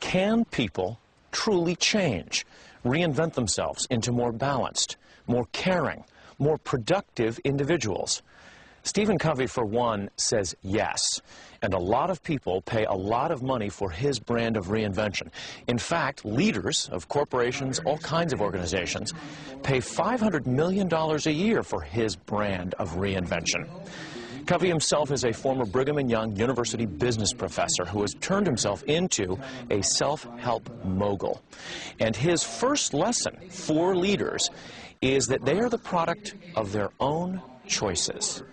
Can people truly change, reinvent themselves into more balanced, more caring, more productive individuals? Stephen Covey, for one, says yes, and a lot of people pay a lot of money for his brand of reinvention. In fact, leaders of corporations, all kinds of organizations, pay $500 million a year for his brand of reinvention. Covey himself is a former Brigham and Young University business professor who has turned himself into a self-help mogul. And his first lesson for leaders is that they are the product of their own choices.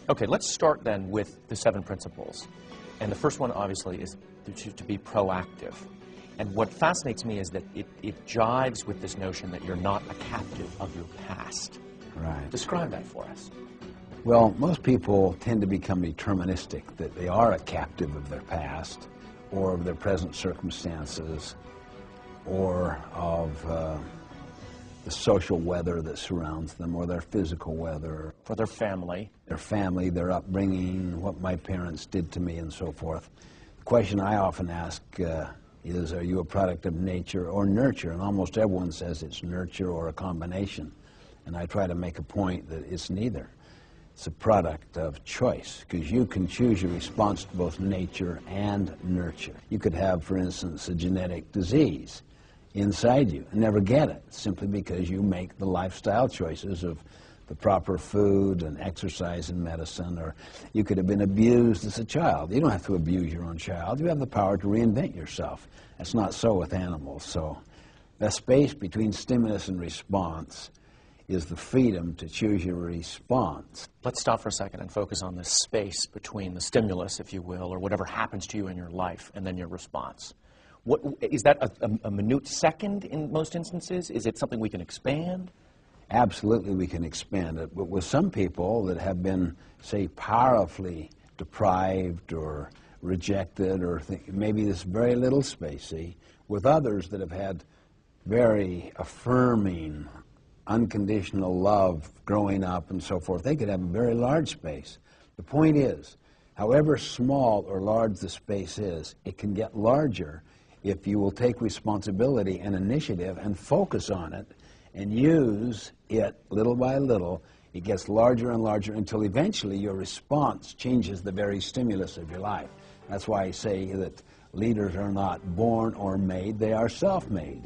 Okay, let's start then with the 7 principles. And the first one, obviously, is to be proactive. And what fascinates me is that it jives with this notion that you're not a captive of your past. Right. Describe that for us. Well, most people tend to become deterministic, that they are a captive of their past, or of their present circumstances, or of the social weather that surrounds them, or their physical weather. For their family. Their upbringing, what my parents did to me, and so forth. The question I often ask is, are you a product of nature or nurture? And almost everyone says it's nurture or a combination. And I try to make a point that it's neither. It's a product of choice, because you can choose your response to both nature and nurture. You could have, for instance, a genetic disease inside you and never get it, simply because you make the lifestyle choices of the proper food and exercise and medicine. Or you could have been abused as a child. You don't have to abuse your own child. You have the power to reinvent yourself. That's not so with animals. So the space between stimulus and response is the freedom to choose your response. Let's stop for a second and focus on the space between the stimulus, if you will, or whatever happens to you in your life, and then your response. Is that a minute second in most instances? Is it something we can expand? Absolutely, we can expand it. But with some people that have been, say, powerfully deprived or rejected, or maybe this very little space, see, with others that have had very affirming, unconditional love growing up and so forth, they could have a very large space. The point is, however small or large the space is, it can get larger if you will take responsibility and initiative and focus on it and use it little by little. It gets larger and larger until eventually your response changes the very stimulus of your life. That's why I say that leaders are not born or made, they are self-made.